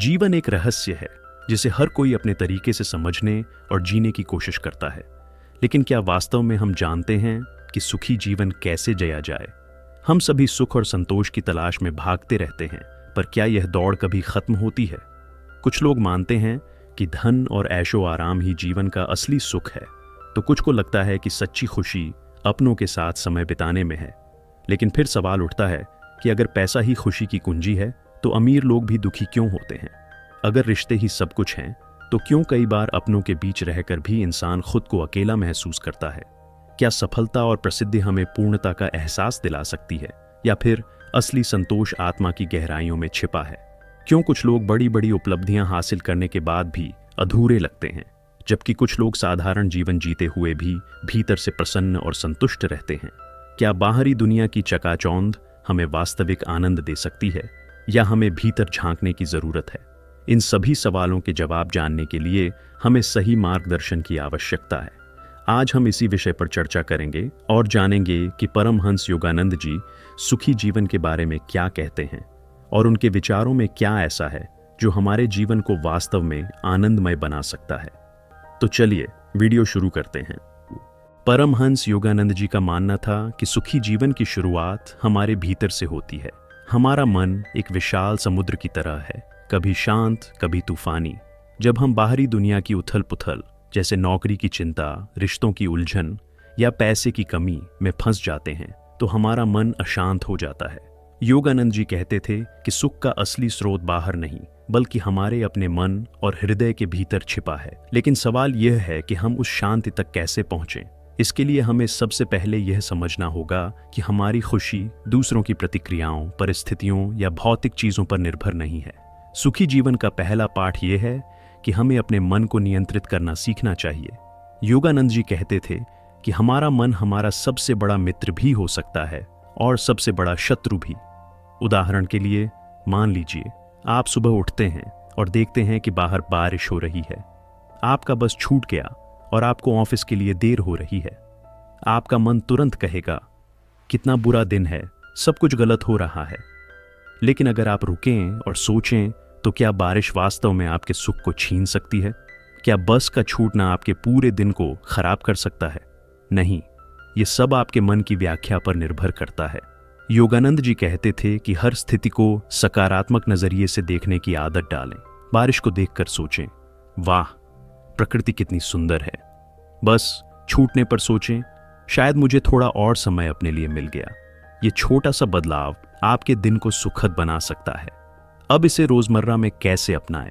जीवन एक रहस्य है जिसे हर कोई अपने तरीके से समझने और जीने की कोशिश करता है। लेकिन क्या वास्तव में हम जानते हैं कि सुखी जीवन कैसे जिया जाए? हम सभी सुख और संतोष की तलाश में भागते रहते हैं, पर क्या यह दौड़ कभी खत्म होती है? कुछ लोग मानते हैं कि धन और ऐशो आराम ही जीवन का असली सुख है, तो कुछ को लगता है कि सच्ची खुशी अपनों के साथ समय बिताने में है। लेकिन फिर सवाल उठता है कि अगर पैसा ही खुशी की कुंजी है, तो अमीर लोग भी दुखी क्यों होते हैं? अगर रिश्ते ही सब कुछ हैं, तो क्यों कई बार अपनों के बीच रहकर भी इंसान खुद को अकेला महसूस करता है? क्या सफलता और प्रसिद्धि हमें पूर्णता का एहसास दिला सकती है, या फिर असली संतोष आत्मा की गहराइयों में छिपा है? क्यों कुछ लोग बड़ी बड़ी उपलब्धियां हासिल करने के बाद भी अधूरे लगते हैं, जबकि कुछ लोग साधारण जीवन जीते हुए भी भीतर से प्रसन्न और संतुष्ट रहते हैं? क्या बाहरी दुनिया की चकाचौंध हमें वास्तविक आनंद दे सकती है, या हमें भीतर झांकने की जरूरत है? इन सभी सवालों के जवाब जानने के लिए हमें सही मार्गदर्शन की आवश्यकता है। आज हम इसी विषय पर चर्चा करेंगे और जानेंगे कि परमहंस योगानंद जी सुखी जीवन के बारे में क्या कहते हैं और उनके विचारों में क्या ऐसा है जो हमारे जीवन को वास्तव में आनंदमय बना सकता है। तो चलिए वीडियो शुरू करते हैं। परमहंस योगानंद जी का मानना था कि सुखी जीवन की शुरुआत हमारे भीतर से होती है। हमारा मन एक विशाल समुद्र की तरह है, कभी शांत कभी तूफानी। जब हम बाहरी दुनिया की उथल पुथल, जैसे नौकरी की चिंता, रिश्तों की उलझन या पैसे की कमी में फंस जाते हैं, तो हमारा मन अशांत हो जाता है। योगानंद जी कहते थे कि सुख का असली स्रोत बाहर नहीं, बल्कि हमारे अपने मन और हृदय के भीतर छिपा है। लेकिन सवाल यह है कि हम उस शांति तक कैसे पहुंचें? इसके लिए हमें सबसे पहले यह समझना होगा कि हमारी खुशी दूसरों की प्रतिक्रियाओं, परिस्थितियों या भौतिक चीजों पर निर्भर नहीं है। सुखी जीवन का पहला पाठ यह है कि हमें अपने मन को नियंत्रित करना सीखना चाहिए। योगानंद जी कहते थे कि हमारा मन हमारा सबसे बड़ा मित्र भी हो सकता है और सबसे बड़ा शत्रु भी। उदाहरण के लिए, मान लीजिए आप सुबह उठते हैं और देखते हैं कि बाहर बारिश हो रही है। आपका बस छूट गया और आपको ऑफिस के लिए देर हो रही है। आपका मन तुरंत कहेगा, कितना बुरा दिन है, सब कुछ गलत हो रहा है। लेकिन अगर आप रुकें और सोचें, तो क्या बारिश वास्तव में आपके सुख को छीन सकती है? क्या बस का छूटना आपके पूरे दिन को खराब कर सकता है? नहीं, ये सब आपके मन की व्याख्या पर निर्भर करता है। योगानंद जी कहते थे कि हर स्थिति को सकारात्मक नजरिए से देखने की आदत डालें। बारिश को देखकर सोचें, वाह, प्रकृति कितनी सुंदर है। बस छूटने पर सोचें, शायद मुझे थोड़ा और समय अपने लिए मिल गया। ये छोटा सा बदलाव आपके दिन को सुखद बना सकता है। अब इसे रोजमर्रा में कैसे अपनाएं?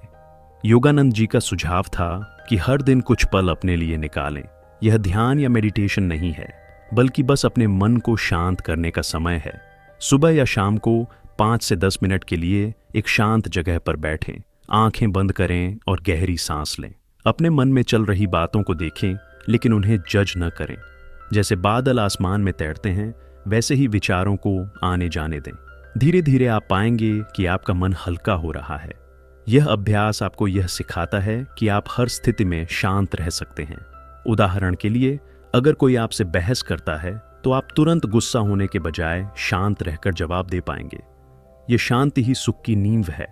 योगानंद जी का सुझाव था कि हर दिन कुछ पल अपने लिए निकालें। यह ध्यान या मेडिटेशन नहीं है, बल्कि बस अपने मन को शांत करने का समय है। सुबह या शाम को 5 से 10 मिनट के लिए एक शांत जगह पर बैठें, आंखें बंद करें और गहरी सांस लें। अपने मन में चल रही बातों को देखें, लेकिन उन्हें जज न करें। जैसे बादल आसमान में तैरते हैं, वैसे ही विचारों को आने जाने दें। धीरे धीरे आप पाएंगे कि आपका मन हल्का हो रहा है। यह अभ्यास आपको यह सिखाता है कि आप हर स्थिति में शांत रह सकते हैं। उदाहरण के लिए, अगर कोई आपसे बहस करता है, तो आप तुरंत गुस्सा होने के बजाय शांत रहकर जवाब दे पाएंगे। यह शांति ही सुख की नींव है।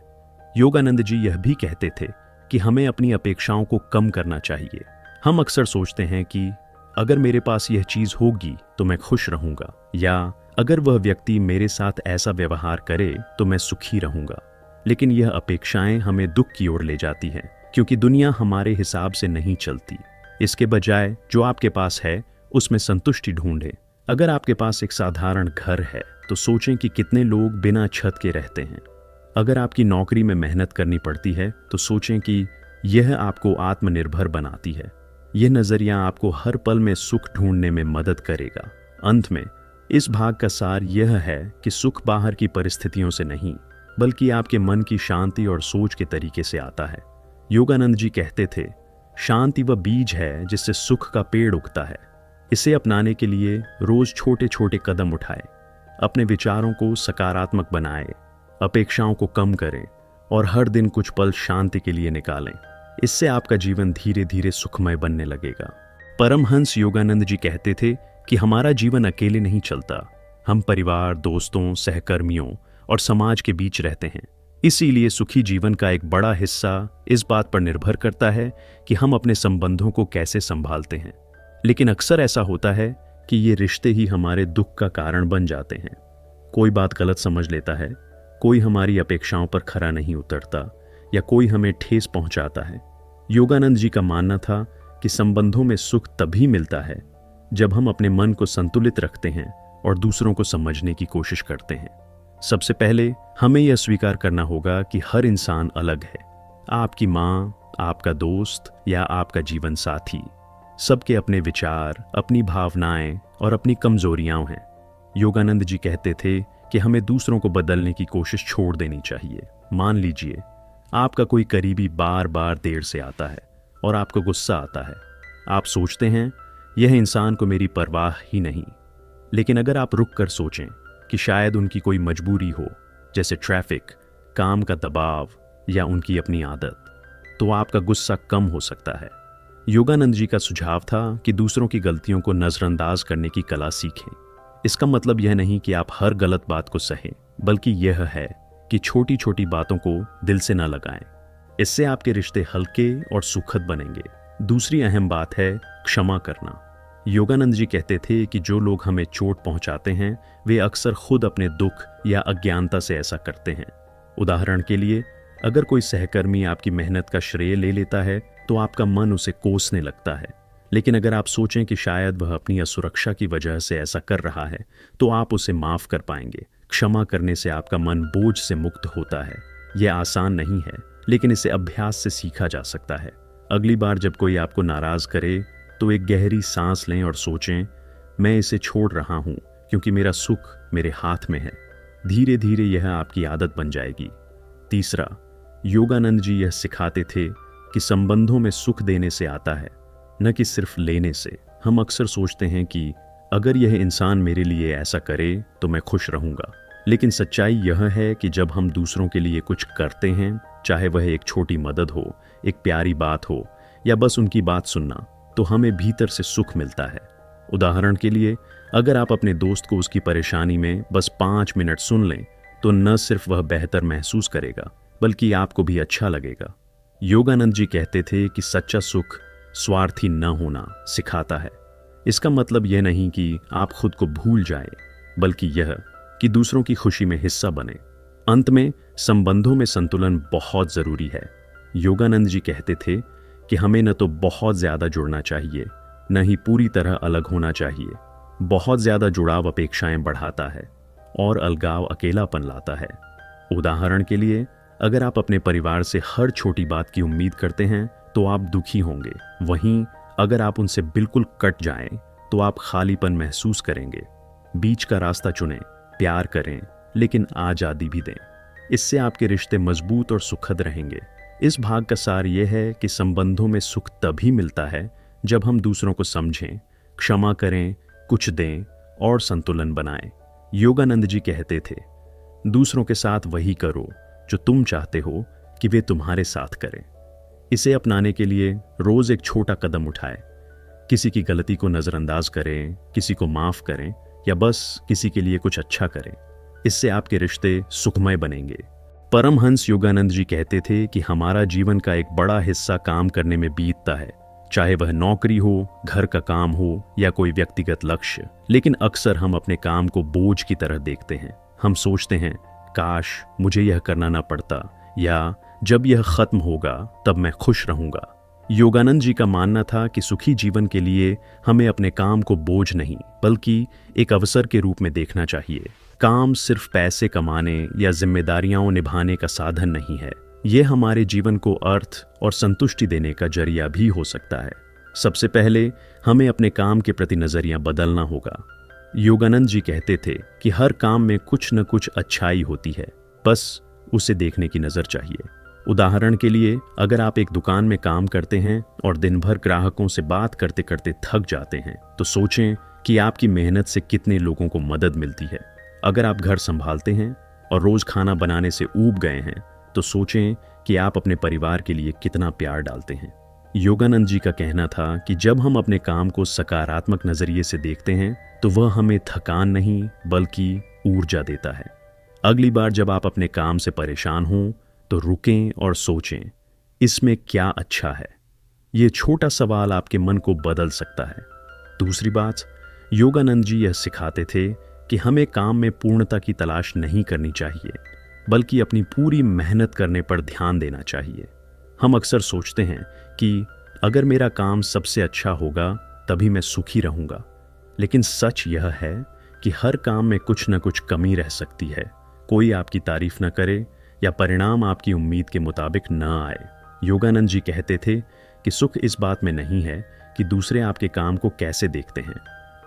योगानंद जी यह भी कहते थे कि हमें अपनी अपेक्षाओं को कम करना चाहिए। हम अक्सर सोचते हैं कि अगर मेरे पास यह चीज होगी तो मैं खुश रहूंगा, या अगर वह व्यक्ति मेरे साथ ऐसा व्यवहार करे तो मैं सुखी रहूंगा। लेकिन यह अपेक्षाएं हमें दुख की ओर ले जाती हैं, क्योंकि दुनिया हमारे हिसाब से नहीं चलती। इसके बजाय जो आपके पास है उसमें संतुष्टि ढूंढें। अगर आपके पास एक साधारण घर है, तो सोचें कि कितने लोग बिना छत के रहते हैं। अगर आपकी नौकरी में मेहनत करनी पड़ती है, तो सोचें कि यह आपको आत्मनिर्भर बनाती है। यह नजरिया आपको हर पल में सुख ढूंढने में मदद करेगा। अंत में इस भाग का सार यह है कि सुख बाहर की परिस्थितियों से नहीं, बल्कि आपके मन की शांति और सोच के तरीके से आता है। योगानंद जी कहते थे, शांति वह बीज है जिससे सुख का पेड़ उगता है। इसे अपनाने के लिए रोज छोटे छोटे कदम उठाएं, अपने विचारों को सकारात्मक बनाएं, अपेक्षाओं को कम करें और हर दिन कुछ पल शांति के लिए निकालें। इससे आपका जीवन धीरे धीरे सुखमय बनने लगेगा। परमहंस योगानंद जी कहते थे कि हमारा जीवन अकेले नहीं चलता। हम परिवार, दोस्तों, सहकर्मियों और समाज के बीच रहते हैं। इसीलिए सुखी जीवन का एक बड़ा हिस्सा इस बात पर निर्भर करता है कि हम अपने संबंधों को कैसे संभालते हैं। लेकिन अक्सर ऐसा होता है कि ये रिश्ते ही हमारे दुख का कारण बन जाते हैं। कोई बात गलत समझ लेता है, कोई हमारी अपेक्षाओं पर खरा नहीं उतरता, या कोई हमें ठेस पहुंचाता है। योगानंद जी का मानना था कि संबंधों में सुख तभी मिलता है जब हम अपने मन को संतुलित रखते हैं और दूसरों को समझने की कोशिश करते हैं। सबसे पहले हमें यह स्वीकार करना होगा कि हर इंसान अलग है। आपकी माँ, आपका दोस्त या आपका जीवन साथी, सबके अपने विचार, अपनी भावनाएं और अपनी कमजोरियां हैं। योगानंद जी कहते थे कि हमें दूसरों को बदलने की कोशिश छोड़ देनी चाहिए। मान लीजिए आपका कोई करीबी बार बार देर से आता है और आपको गुस्सा आता है। आप सोचते हैं यह इंसान को मेरी परवाह ही नहीं। लेकिन अगर आप रुक कर सोचें कि शायद उनकी कोई मजबूरी हो, जैसे ट्रैफिक, काम का दबाव या उनकी अपनी आदत, तो आपका गुस्सा कम हो सकता है। योगानंद जी का सुझाव था कि दूसरों की गलतियों को नजरअंदाज करने की कला सीखें। इसका मतलब यह नहीं कि आप हर गलत बात को सहें, बल्कि यह है कि छोटी छोटी बातों को दिल से न लगाएं। इससे आपके रिश्ते हल्के और सुखद बनेंगे। दूसरी अहम बात है क्षमा करना। योगानंद जी कहते थे कि जो लोग हमें चोट पहुंचाते हैं वे अक्सर खुद अपने दुख या अज्ञानता से ऐसा करते हैं। उदाहरण के लिए, अगर कोई सहकर्मी आपकी मेहनत का श्रेय ले लेता है तो आपका मन उसे कोसने लगता है। लेकिन अगर आप सोचें कि शायद वह अपनी असुरक्षा की वजह से ऐसा कर रहा है तो आप उसे माफ कर पाएंगे। क्षमा करने से आपका मन बोझ से मुक्त होता है। यह आसान नहीं है, लेकिन इसे अभ्यास से सीखा जा सकता है। अगली बार जब कोई आपको नाराज करे तो एक गहरी सांस लें और सोचें, मैं इसे छोड़ रहा हूं क्योंकि मेरा सुख मेरे हाथ में है। धीरे धीरे यह आपकी आदत बन जाएगी। तीसरा, योगानंद जी यह सिखाते थे कि संबंधों में सुख देने से आता है, न कि सिर्फ लेने से। हम अक्सर सोचते हैं कि अगर यह इंसान मेरे लिए ऐसा करे तो मैं खुश रहूंगा। लेकिन सच्चाई यह है कि जब हम दूसरों के लिए कुछ करते हैं, चाहे वह एक छोटी मदद हो, एक प्यारी बात हो या बस उनकी बात सुनना, तो हमें भीतर से सुख मिलता है। उदाहरण के लिए, अगर आप अपने दोस्त को उसकी परेशानी में बस 5 मिनट सुन लें तो न सिर्फ वह बेहतर महसूस करेगा बल्कि आपको भी अच्छा लगेगा। योगानंद जी कहते थे कि सच्चा सुख स्वार्थी न होना सिखाता है। इसका मतलब यह नहीं कि आप खुद को भूल जाएं, बल्कि यह कि दूसरों की खुशी में हिस्सा बने। अंत में, संबंधों में संतुलन बहुत जरूरी है। योगानंद जी कहते थे कि हमें न तो बहुत ज्यादा जुड़ना चाहिए, न ही पूरी तरह अलग होना चाहिए। बहुत ज्यादा जुड़ाव अपेक्षाएं बढ़ाता है और अलगाव अकेलापन लाता है। उदाहरण के लिए, अगर आप अपने परिवार से हर छोटी बात की उम्मीद करते हैं तो आप दुखी होंगे। वहीं अगर आप उनसे बिल्कुल कट जाएं तो आप खालीपन महसूस करेंगे। बीच का रास्ता चुनें, प्यार करें लेकिन आजादी भी दें। इससे आपके रिश्ते मजबूत और सुखद रहेंगे। इस भाग का सार यह है कि संबंधों में सुख तभी मिलता है जब हम दूसरों को समझें, क्षमा करें, कुछ दें और संतुलन बनाएं। योगानंद जी कहते थे, दूसरों के साथ वही करो जो तुम चाहते हो कि वे तुम्हारे साथ करें। इसे अपनाने के लिए रोज एक छोटा कदम उठाएं। किसी की गलती को नजरअंदाज करें, किसी को माफ करें या बस किसी के लिए कुछ अच्छा करें। इससे आपके रिश्ते सुखमय बनेंगे। परमहंस योगानंद जी कहते थे कि हमारा जीवन का एक बड़ा हिस्सा काम करने में बीतता है, चाहे वह नौकरी हो, घर का काम हो या कोई व्यक्तिगत लक्ष्य। लेकिन अक्सर हम अपने काम को बोझ की तरह देखते हैं। हम सोचते हैं, काश मुझे यह करना ना पड़ता, या जब यह खत्म होगा तब मैं खुश रहूंगा। योगानंद जी का मानना था कि सुखी जीवन के लिए हमें अपने काम को बोझ नहीं बल्कि एक अवसर के रूप में देखना चाहिए। काम सिर्फ पैसे कमाने या जिम्मेदारियां निभाने का साधन नहीं है, यह हमारे जीवन को अर्थ और संतुष्टि देने का जरिया भी हो सकता है। सबसे पहले हमें अपने काम के प्रति नजरिया बदलना होगा। योगानंद जी कहते थे कि हर काम में कुछ न कुछ अच्छाई होती है, बस उसे देखने की नजर चाहिए। उदाहरण के लिए, अगर आप एक दुकान में काम करते हैं और दिन भर ग्राहकों से बात करते करते थक जाते हैं, तो सोचें कि आपकी मेहनत से कितने लोगों को मदद मिलती है। अगर आप घर संभालते हैं और रोज खाना बनाने से ऊब गए हैं, तो सोचें कि आप अपने परिवार के लिए कितना प्यार डालते हैं। योगानंद जी का कहना था कि जब हम अपने काम को सकारात्मक नजरिए से देखते हैं तो वह हमें थकान नहीं बल्कि ऊर्जा देता है। अगली बार जब आप अपने काम से परेशान हों तो रुकें और सोचें, इसमें क्या अच्छा है। ये छोटा सवाल आपके मन को बदल सकता है। दूसरी बात, योगानंद जी यह सिखाते थे कि हमें काम में पूर्णता की तलाश नहीं करनी चाहिए, बल्कि अपनी पूरी मेहनत करने पर ध्यान देना चाहिए। हम अक्सर सोचते हैं कि अगर मेरा काम सबसे अच्छा होगा तभी मैं सुखी रहूंगा, लेकिन सच यह है कि हर काम में कुछ न कुछ कमी रह सकती है। कोई आपकी तारीफ न करे या परिणाम आपकी उम्मीद के मुताबिक न आए। योगानंद जी कहते थे कि सुख इस बात में नहीं है कि दूसरे आपके काम को कैसे देखते हैं,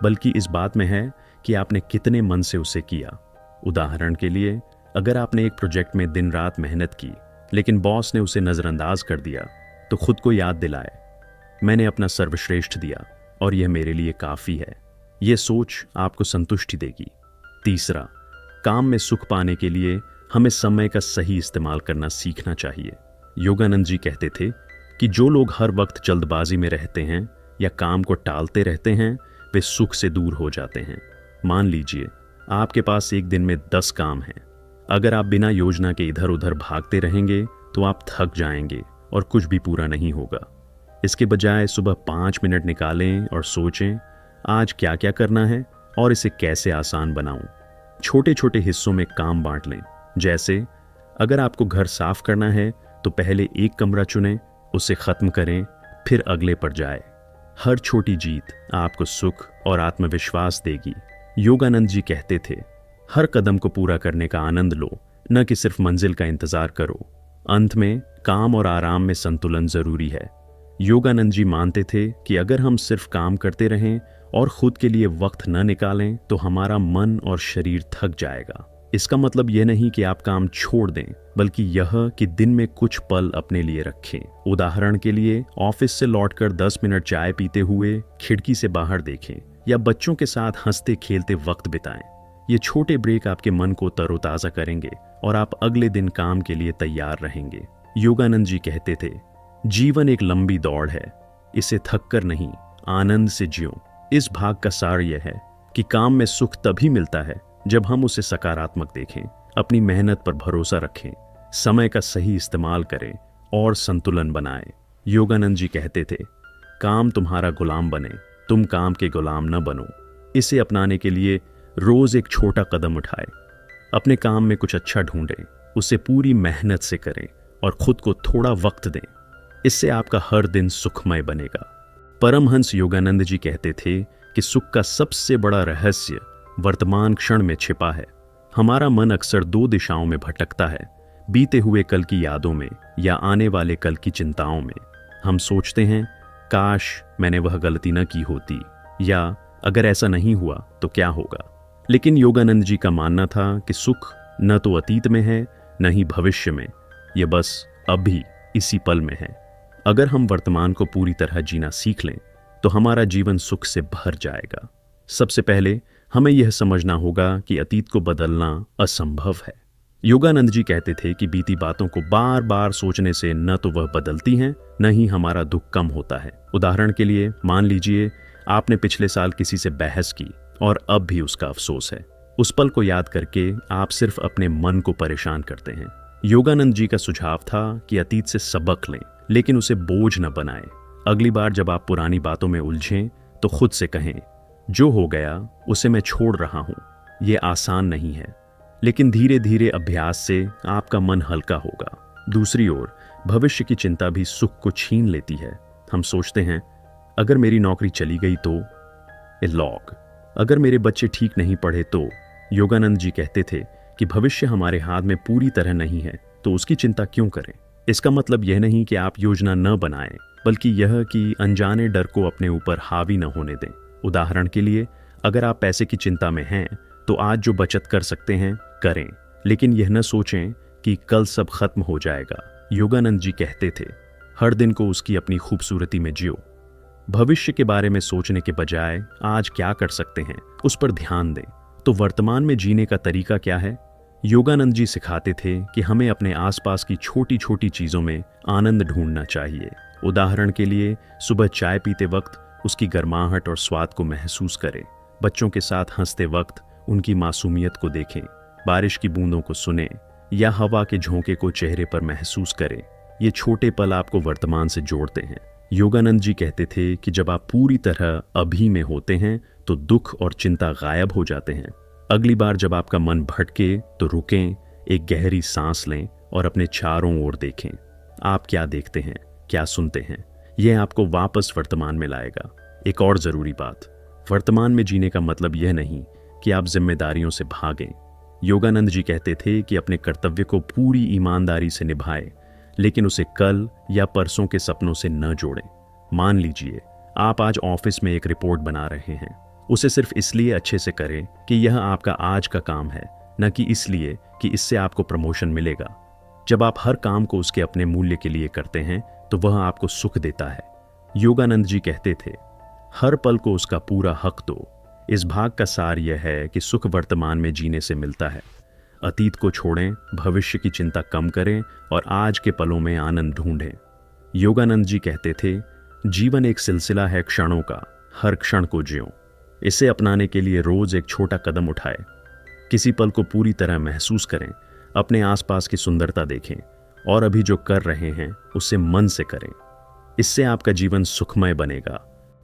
बल्कि इस बात में है कि आपने कितने मन से उसे किया। उदाहरण के लिए, अगर आपने एक प्रोजेक्ट में दिन रात मेहनत की लेकिन बॉस ने उसे नज़रअंदाज कर दिया, तो खुद को याद दिलाए, मैंने अपना सर्वश्रेष्ठ दिया और यह मेरे लिए काफ़ी है। यह सोच आपको संतुष्टि देगी। तीसरा, काम में सुख पाने के लिए हमें समय का सही इस्तेमाल करना सीखना चाहिए। योगानंद जी कहते थे कि जो लोग हर वक्त जल्दबाजी में रहते हैं या काम को टालते रहते हैं, वे सुख से दूर हो जाते हैं। मान लीजिए आपके पास एक दिन में 10 काम हैं। अगर आप बिना योजना के इधर उधर भागते रहेंगे तो आप थक जाएंगे और कुछ भी पूरा नहीं होगा। इसके बजाय सुबह 5 मिनट निकालें और सोचें, आज क्या क्या करना है और इसे कैसे आसान बनाऊं। छोटे छोटे हिस्सों में काम बांट लें। जैसे अगर आपको घर साफ करना है तो पहले एक कमरा चुनें, उसे खत्म करें, फिर अगले पर जाए। हर छोटी जीत आपको सुख और आत्मविश्वास देगी। योगानंद जी कहते थे, हर कदम को पूरा करने का आनंद लो, न कि सिर्फ मंजिल का इंतजार करो। अंत में काम और आराम में संतुलन जरूरी है। योगानंद जी मानते थे कि अगर हम सिर्फ काम करते रहें और खुद के लिए वक्त न निकालें तो हमारा मन और शरीर थक जाएगा। इसका मतलब यह नहीं कि आप काम छोड़ दें, बल्कि यह कि दिन में कुछ पल अपने लिए रखें। उदाहरण के लिए, ऑफिस से लौटकर 10 मिनट चाय पीते हुए खिड़की से बाहर देखें या बच्चों के साथ हंसते खेलते वक्त बिताएं। ये छोटे ब्रेक आपके मन को तरोताजा करेंगे और आप अगले दिन काम के लिए तैयार रहेंगे। योगानंद जी कहते थे, जीवन एक लंबी दौड़ है, इसे थक कर नहीं, आनंद से जियो। इस भाग का सार यह है कि काम में सुख तभी मिलता है जब हम उसे सकारात्मक देखें, अपनी मेहनत पर भरोसा रखें, समय का सही इस्तेमाल करें और संतुलन बनाएं। योगानंद जी कहते थे, काम तुम्हारा गुलाम बने, तुम काम के गुलाम न बनो। इसे अपनाने के लिए रोज एक छोटा कदम उठाएं। अपने काम में कुछ अच्छा ढूंढें, उसे पूरी मेहनत से करें और खुद को थोड़ा वक्त दें। इससे आपका हर दिन सुखमय बनेगा। परमहंस योगानंद जी कहते थे कि सुख का सबसे बड़ा रहस्य वर्तमान क्षण में छिपा है। हमारा मन अक्सर 2 दिशाओं में भटकता है, बीते हुए कल की यादों में या आने वाले कल की चिंताओं में। हम सोचते हैं, काश मैंने वह गलती न की होती, या अगर ऐसा नहीं हुआ तो क्या होगा। लेकिन योगानंद जी का मानना था कि सुख न तो अतीत में है, न ही भविष्य में, यह बस अभी इसी पल में है। अगर हम वर्तमान को पूरी तरह जीना सीख लें तो हमारा जीवन सुख से भर जाएगा। सबसे पहले हमें यह समझना होगा कि अतीत को बदलना असंभव है। योगानंद जी कहते थे कि बीती बातों को बार बार सोचने से न तो वह बदलती हैं, न ही हमारा दुख कम होता है। उदाहरण के लिए, मान लीजिए आपने पिछले साल किसी से बहस की और अब भी उसका अफसोस है। उस पल को याद करके आप सिर्फ अपने मन को परेशान करते हैं। योगानंद जी का सुझाव था कि अतीत से सबक लें, लेकिन उसे बोझ न बनाएं। अगली बार जब आप पुरानी बातों में उलझें तो खुद से कहें, जो हो गया उसे मैं छोड़ रहा हूं। यह आसान नहीं है, लेकिन धीरे धीरे अभ्यास से आपका मन हल्का होगा। दूसरी ओर, भविष्य की चिंता भी सुख को छीन लेती है। हम सोचते हैं, अगर मेरी नौकरी चली गई तो, अगर मेरे बच्चे ठीक नहीं पढ़े तो। योगानंद जी कहते थे कि भविष्य हमारे हाथ में पूरी तरह नहीं है, तो उसकी चिंता क्यों करें। इसका मतलब यह नहीं कि आप योजना न बनाएं, बल्कि यह कि अनजाने डर को अपने ऊपर हावी न होने दें। उदाहरण के लिए, अगर आप पैसे की चिंता में हैं तो आज जो बचत कर सकते हैं करें, लेकिन यह न सोचें कि कल सब खत्म हो जाएगा। योगानंद जी कहते थे, हर दिन को उसकी अपनी खूबसूरती में जियो। भविष्य के बारे में सोचने के बजाय आज क्या कर सकते हैं उस पर ध्यान दें। तो वर्तमान में जीने का तरीका क्या है? योगानंद जी सिखाते थे कि हमें अपने आसपास की छोटी छोटी चीजों में आनंद ढूंढना चाहिए। उदाहरण के लिए, सुबह चाय पीते वक्त उसकी गर्माहट और स्वाद को महसूस करें। बच्चों के साथ हंसते वक्त उनकी मासूमियत को देखें। बारिश की बूंदों को सुने या हवा के झोंके को चेहरे पर महसूस करें। ये छोटे पल आपको वर्तमान से जोड़ते हैं। योगानंद जी कहते थे कि जब आप पूरी तरह अभी में होते हैं तो दुख और चिंता गायब हो जाते हैं। अगली बार जब आपका मन भटके तो रुकें, एक गहरी सांस लें और अपने चारों ओर देखें। आप क्या देखते हैं, क्या सुनते हैं, यह आपको वापस वर्तमान में लाएगा। एक और ज़रूरी बात, वर्तमान में जीने का मतलब यह नहीं कि आप जिम्मेदारियों से भागें। योगानंद जी कहते थे कि अपने कर्तव्य को पूरी ईमानदारी से निभाएं, लेकिन उसे कल या परसों के सपनों से न जोड़ें। मान लीजिए आप आज ऑफिस में एक रिपोर्ट बना रहे हैं, उसे सिर्फ इसलिए अच्छे से करें कि यह आपका आज का काम है, न कि इसलिए कि इससे आपको प्रमोशन मिलेगा। जब आप हर काम को उसके अपने मूल्य के लिए करते हैं तो वह आपको सुख देता है। योगानंद जी कहते थे, हर पल को उसका पूरा हक दो। इस भाग का सार यह है कि सुख वर्तमान में जीने से मिलता है। अतीत को छोड़ें, भविष्य की चिंता कम करें और आज के पलों में आनंद ढूंढें। योगानंद जी कहते थे, जीवन एक सिलसिला है क्षणों का, हर क्षण को जियो। इसे अपनाने के लिए रोज एक छोटा कदम उठाएं। किसी पल को पूरी तरह महसूस करें, अपने आसपास की सुंदरता देखें और अभी जो कर रहे हैं उसे मन से करें। इससे आपका जीवन सुखमय बनेगा।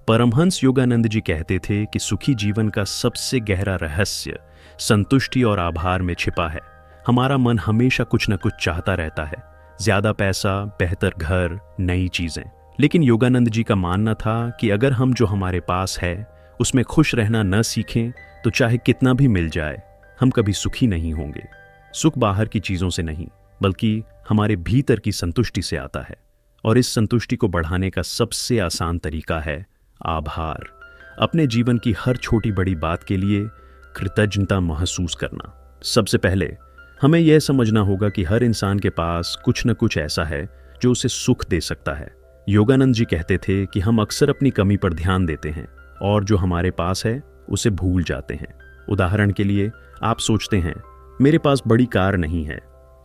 परमहंस योगानंद जी कहते थे कि सुखी जीवन का सबसे गहरा रहस्य संतुष्टि और आभार में छिपा है। हमारा मन हमेशा कुछ न कुछ चाहता रहता है, ज्यादा पैसा, बेहतर घर, नई चीजें। लेकिन योगानंद जी का मानना था कि अगर हम जो हमारे पास है उसमें खुश रहना न सीखें तो चाहे कितना भी मिल जाए हम कभी सुखी नहीं होंगे। सुख बाहर की चीजों से नहीं बल्कि हमारे भीतर की संतुष्टि से आता है, और इस संतुष्टि को बढ़ाने का सबसे आसान तरीका है आभार। अपने जीवन की हर छोटी बड़ी बात के लिए कृतज्ञता महसूस करना। सबसे पहले हमें यह समझना होगा कि हर इंसान के पास कुछ न कुछ ऐसा है जो उसे सुख दे सकता है। योगानंद जी कहते थे कि हम अक्सर अपनी कमी पर ध्यान देते हैं और जो हमारे पास है उसे भूल जाते हैं। उदाहरण के लिए आप सोचते हैं मेरे पास बड़ी कार नहीं है,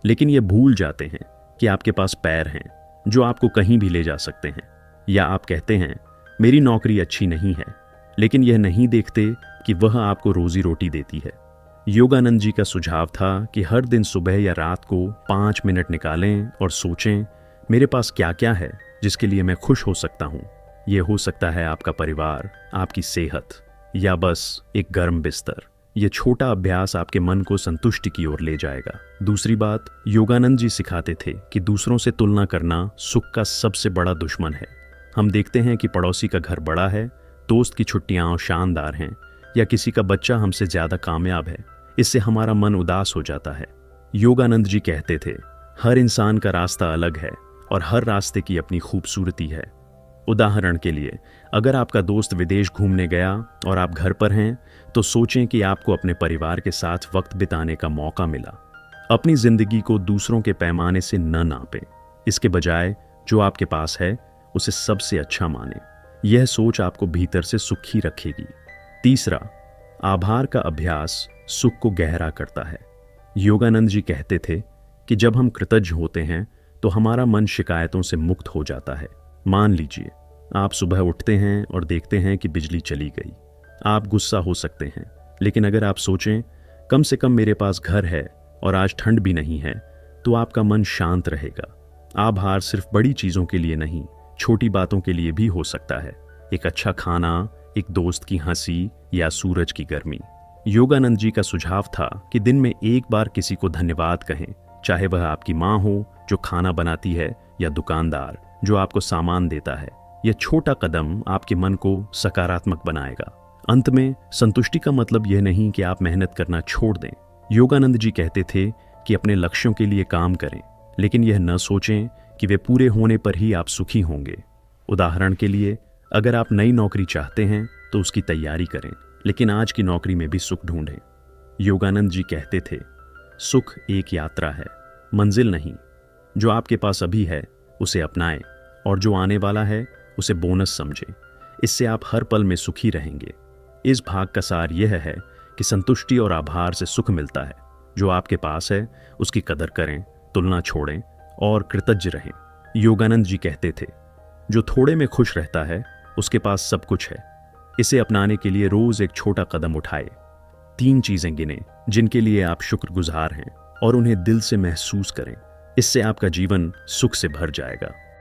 लेकिन ये भूल जाते हैं कि आपके पास पैर हैं जो आपको कहीं भी ले जा सकते हैं। या आप कहते हैं मेरी नौकरी अच्छी नहीं है, लेकिन यह नहीं देखते कि वह आपको रोजी रोटी देती है। योगानंद जी का सुझाव था कि हर दिन सुबह या रात को 5 मिनट निकालें और सोचें मेरे पास क्या क्या है जिसके लिए मैं खुश हो सकता हूँ। यह हो सकता है आपका परिवार, आपकी सेहत या बस एक गर्म बिस्तर। यह छोटा अभ्यास आपके मन को संतुष्टि की ओर ले जाएगा। दूसरी बात, योगानंद जी सिखाते थे कि दूसरों से तुलना करना सुख का सबसे बड़ा दुश्मन है। हम देखते हैं कि पड़ोसी का घर बड़ा है, दोस्त की छुट्टियां शानदार हैं या किसी का बच्चा हमसे ज्यादा कामयाब है। इससे हमारा मन उदास हो जाता है। योगानंद जी कहते थे, हर इंसान का रास्ता अलग है और हर रास्ते की अपनी खूबसूरती है। उदाहरण के लिए, अगर आपका दोस्त विदेश घूमने गया और आप घर पर हैं तो सोचें कि आपको अपने परिवार के साथ वक्त बिताने का मौका मिला। अपनी जिंदगी को दूसरों के पैमाने से न नापें। इसके बजाय जो आपके पास है उसे सबसे अच्छा मानें। यह सोच आपको भीतर से सुखी रखेगी। तीसरा, आभार का अभ्यास सुख को गहरा करता है। योगानंद जी कहते थे कि जब हम कृतज्ञ होते हैं तो हमारा मन शिकायतों से मुक्त हो जाता है। मान लीजिए आप सुबह उठते हैं और देखते हैं कि बिजली चली गई। आप गुस्सा हो सकते हैं, लेकिन अगर आप सोचें कम से कम मेरे पास घर है और आज ठंड भी नहीं है, तो आपका मन शांत रहेगा। आभार सिर्फ बड़ी चीजों के लिए नहीं, छोटी बातों के लिए भी हो सकता है। एक अच्छा खाना, एक दोस्त की हंसी या सूरज की गर्मी। योगानंद जी का सुझाव था कि दिन में एक बार किसी को धन्यवाद कहें, चाहे वह आपकी माँ हो जो खाना बनाती है या दुकानदार जो आपको सामान देता है। यह छोटा कदम आपके मन को सकारात्मक बनाएगा। अंत में, संतुष्टि का मतलब यह नहीं कि आप मेहनत करना छोड़ दें। योगानंद जी कहते थे कि अपने लक्ष्यों के लिए काम करें, लेकिन यह न सोचें कि वे पूरे होने पर ही आप सुखी होंगे। उदाहरण के लिए, अगर आप नई नौकरी चाहते हैं तो उसकी तैयारी करें, लेकिन आज की नौकरी में भी सुख ढूंढें। योगानंद जी कहते थे, सुख एक यात्रा है, मंजिल नहीं। जो आपके पास अभी है उसे अपनाएं और जो आने वाला है उसे बोनस समझें। इससे आप हर पल में सुखी रहेंगे। इस भाग का सार यह है कि संतुष्टि और आभार से सुख मिलता है। जो आपके पास है उसकी कदर करें, तुलना छोड़ें और कृतज्ञ रहें। योगानंद जी कहते थे, जो थोड़े में खुश रहता है उसके पास सब कुछ है। इसे अपनाने के लिए रोज एक छोटा कदम उठाए। 3 चीजें गिनें जिनके लिए आप शुक्रगुजार हैं और उन्हें दिल से महसूस करें। इससे आपका जीवन सुख से भर जाएगा।